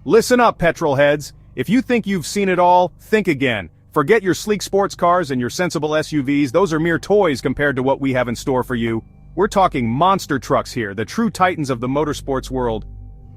Listen up, petrol heads. If you think you've seen it all, think again. Forget your sleek sports cars and your sensible SUVs, those are mere toys compared to what we have in store for you. We're talking monster trucks here, the true titans of the motorsports world.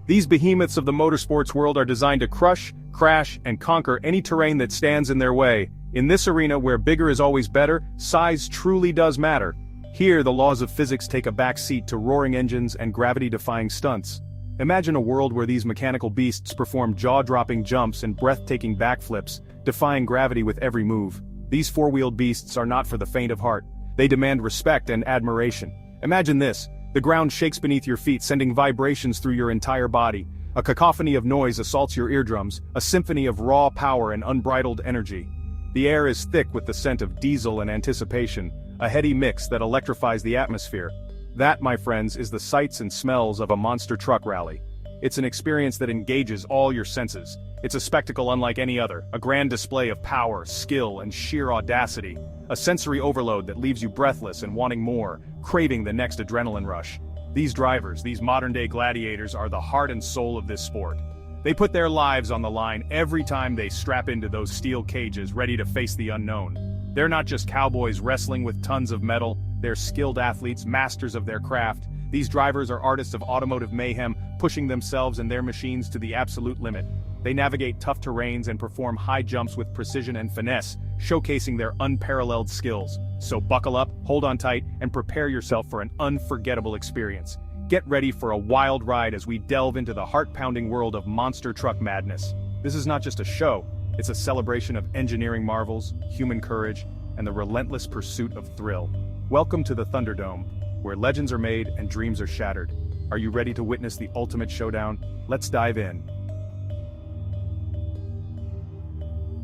These behemoths of the motorsports world are designed to crush, crash, and conquer any terrain that stands in their way. In this arena where bigger is always better, size truly does matter. Here, the laws of physics take a back seat to roaring engines and gravity-defying stunts. Imagine a world where these mechanical beasts perform jaw-dropping jumps and breathtaking backflips, defying gravity with every move. These four-wheeled beasts are not for the faint of heart. They demand respect and admiration. Imagine this: the ground shakes beneath your feet, sending vibrations through your entire body. A cacophony of noise assaults your eardrums, a symphony of raw power and unbridled energy. The air is thick with the scent of diesel and anticipation, a heady mix that electrifies the atmosphere. That, my friends, is the sights and smells of a monster truck rally. It's an experience that engages all your senses. It's a spectacle unlike any other, a grand display of power, skill, and sheer audacity. A sensory overload that leaves you breathless and wanting more, craving the next adrenaline rush. These drivers, these modern-day gladiators, are the heart and soul of this sport. They put their lives on the line every time they strap into those steel cages ready to face the unknown. They're not just cowboys wrestling with tons of metal, they're skilled athletes, masters of their craft. These drivers are artists of automotive mayhem, pushing themselves and their machines to the absolute limit. They navigate tough terrains and perform high jumps with precision and finesse, showcasing their unparalleled skills. So buckle up, hold on tight, and prepare yourself for an unforgettable experience. Get ready for a wild ride as we delve into the heart-pounding world of monster truck madness. This is not just a show, it's a celebration of engineering marvels, human courage, and the relentless pursuit of thrill. Welcome to the Thunderdome, where legends are made and dreams are shattered. Are you ready to witness the ultimate showdown? Let's dive in.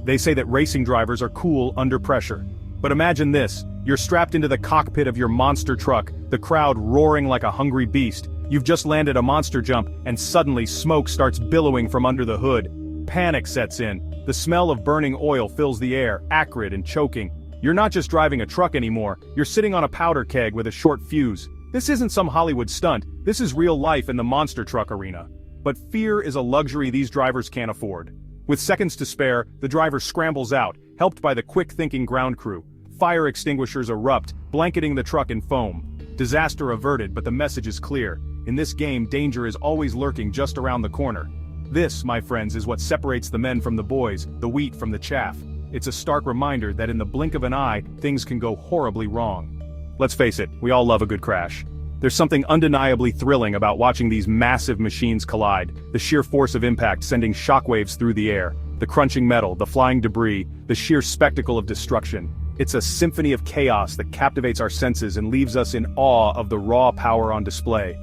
They say that racing drivers are cool under pressure. But imagine this: you're strapped into the cockpit of your monster truck, the crowd roaring like a hungry beast. You've just landed a monster jump, and suddenly smoke starts billowing from under the hood. Panic sets in. The smell of burning oil fills the air, acrid and choking. You're not just driving a truck anymore, you're sitting on a powder keg with a short fuse. This isn't some Hollywood stunt, this is real life in the monster truck arena. But fear is a luxury these drivers can't afford. With seconds to spare, the driver scrambles out, helped by the quick-thinking ground crew. Fire extinguishers erupt, blanketing the truck in foam. Disaster averted, but the message is clear. In this game, danger is always lurking just around the corner. This, my friends, is what separates the men from the boys, the wheat from the chaff. It's a stark reminder that in the blink of an eye, things can go horribly wrong. Let's face it, we all love a good crash. There's something undeniably thrilling about watching these massive machines collide, the sheer force of impact sending shockwaves through the air, the crunching metal, the flying debris, the sheer spectacle of destruction. It's a symphony of chaos that captivates our senses and leaves us in awe of the raw power on display.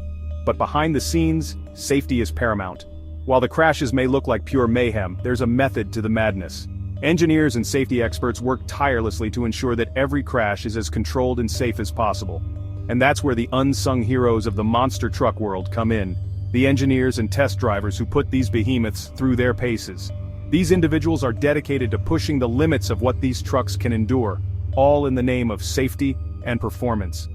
But behind the scenes, safety is paramount. While the crashes may look like pure mayhem, there's a method to the madness. Engineers and safety experts work tirelessly to ensure that every crash is as controlled and safe as possible. And that's where the unsung heroes of the monster truck world come in. The engineers and test drivers who put these behemoths through their paces. These individuals are dedicated to pushing the limits of what these trucks can endure, all in the name of safety and performance.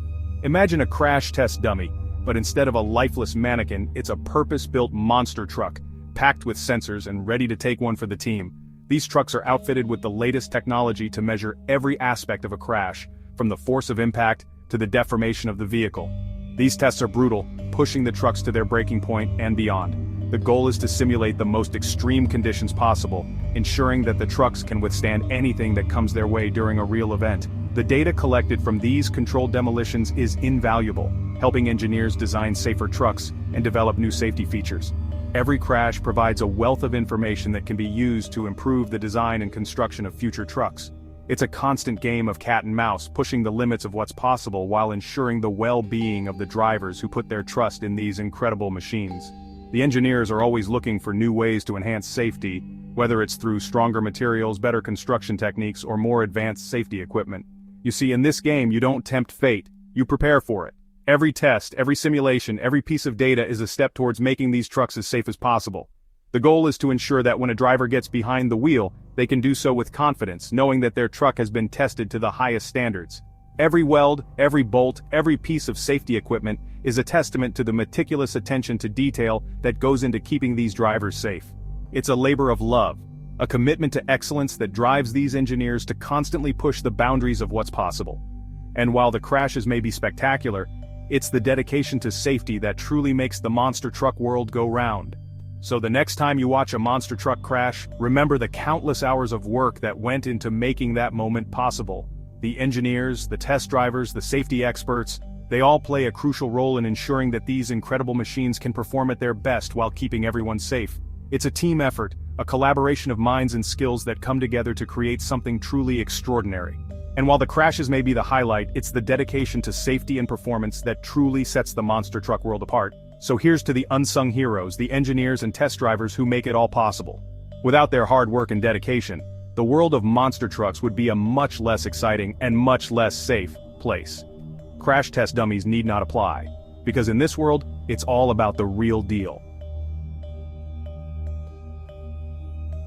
Imagine a crash test dummy, but instead of a lifeless mannequin, it's a purpose-built monster truck, packed with sensors and ready to take one for the team. These trucks are outfitted with the latest technology to measure every aspect of a crash, from the force of impact to the deformation of the vehicle. These tests are brutal, pushing the trucks to their breaking point and beyond. The goal is to simulate the most extreme conditions possible, ensuring that the trucks can withstand anything that comes their way during a real event. The data collected from these controlled demolitions is invaluable, helping engineers design safer trucks and develop new safety features. Every crash provides a wealth of information that can be used to improve the design and construction of future trucks. It's a constant game of cat and mouse, pushing the limits of what's possible while ensuring the well-being of the drivers who put their trust in these incredible machines. The engineers are always looking for new ways to enhance safety, whether it's through stronger materials, better construction techniques, or more advanced safety equipment. You see, in this game, you don't tempt fate, you prepare for it. Every test, every simulation, every piece of data is a step towards making these trucks as safe as possible. The goal is to ensure that when a driver gets behind the wheel, they can do so with confidence, knowing that their truck has been tested to the highest standards. Every weld, every bolt, every piece of safety equipment is a testament to the meticulous attention to detail that goes into keeping these drivers safe. It's a labor of love, a commitment to excellence that drives these engineers to constantly push the boundaries of what's possible. And while the crashes may be spectacular, it's the dedication to safety that truly makes the monster truck world go round. So the next time you watch a monster truck crash, remember the countless hours of work that went into making that moment possible. The engineers, the test drivers, the safety experts, they all play a crucial role in ensuring that these incredible machines can perform at their best while keeping everyone safe. It's a team effort, a collaboration of minds and skills that come together to create something truly extraordinary. And while the crashes may be the highlight, it's the dedication to safety and performance that truly sets the monster truck world apart. So here's to the unsung heroes, the engineers and test drivers who make it all possible. Without their hard work and dedication, the world of monster trucks would be a much less exciting and much less safe place. Crash test dummies need not apply, because in this world, it's all about the real deal.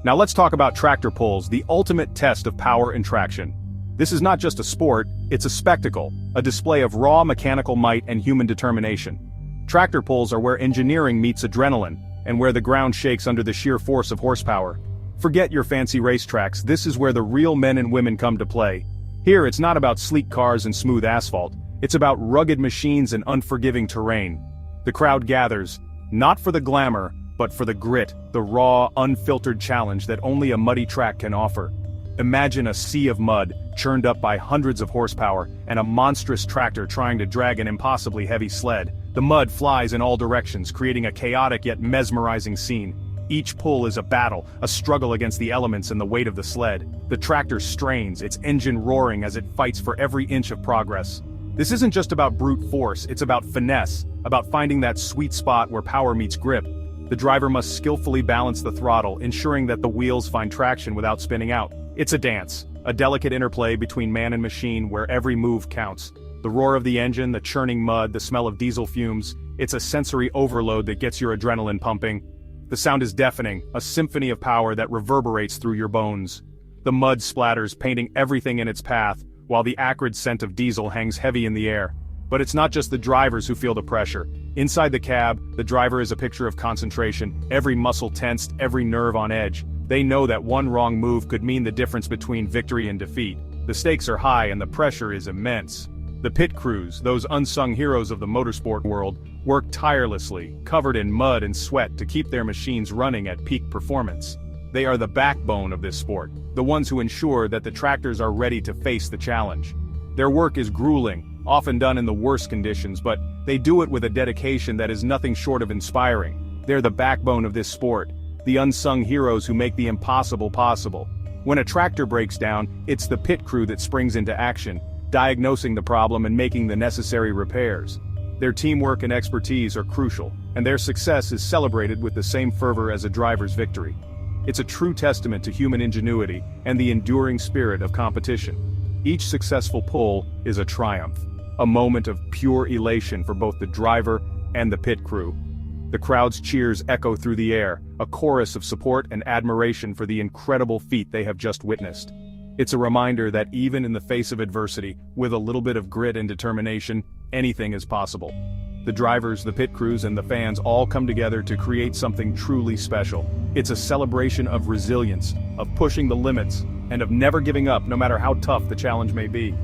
Now let's talk about tractor pulls, the ultimate test of power and traction. This is not just a sport, it's a spectacle, a display of raw mechanical might and human determination. Tractor pulls are where engineering meets adrenaline, and where the ground shakes under the sheer force of horsepower. Forget your fancy racetracks, this is where the real men and women come to play. Here it's not about sleek cars and smooth asphalt, it's about rugged machines and unforgiving terrain. The crowd gathers, not for the glamour, but for the grit, the raw, unfiltered challenge that only a muddy track can offer. Imagine a sea of mud, churned up by hundreds of horsepower, and a monstrous tractor trying to drag an impossibly heavy sled. The mud flies in all directions, creating a chaotic yet mesmerizing scene. Each pull is a battle, a struggle against the elements and the weight of the sled. The tractor strains, its engine roaring as it fights for every inch of progress. This isn't just about brute force, it's about finesse, about finding that sweet spot where power meets grip. The driver must skillfully balance the throttle, ensuring that the wheels find traction without spinning out. It's a dance, a delicate interplay between man and machine where every move counts. The roar of the engine, the churning mud, the smell of diesel fumes, it's a sensory overload that gets your adrenaline pumping. The sound is deafening, a symphony of power that reverberates through your bones. The mud splatters, painting everything in its path, while the acrid scent of diesel hangs heavy in the air. But it's not just the drivers who feel the pressure. Inside the cab, the driver is a picture of concentration, every muscle tensed, every nerve on edge. They know that one wrong move could mean the difference between victory and defeat. The stakes are high and the pressure is immense. The pit crews, those unsung heroes of the motorsport world, work tirelessly, covered in mud and sweat to keep their machines running at peak performance. They are the backbone of this sport, the ones who ensure that the tractors are ready to face the challenge. Their work is grueling, often done in the worst conditions, but they do it with a dedication that is nothing short of inspiring. They're the backbone of this sport, the unsung heroes who make the impossible possible. When a tractor breaks down, it's the pit crew that springs into action, diagnosing the problem and making the necessary repairs. Their teamwork and expertise are crucial, and their success is celebrated with the same fervor as a driver's victory. It's a true testament to human ingenuity and the enduring spirit of competition. Each successful pull is a triumph, a moment of pure elation for both the driver and the pit crew. The crowd's cheers echo through the air, a chorus of support and admiration for the incredible feat they have just witnessed. It's a reminder that even in the face of adversity, with a little bit of grit and determination, anything is possible. The drivers, the pit crews, and the fans all come together to create something truly special. It's a celebration of resilience, of pushing the limits, and of never giving up no matter how tough the challenge may be.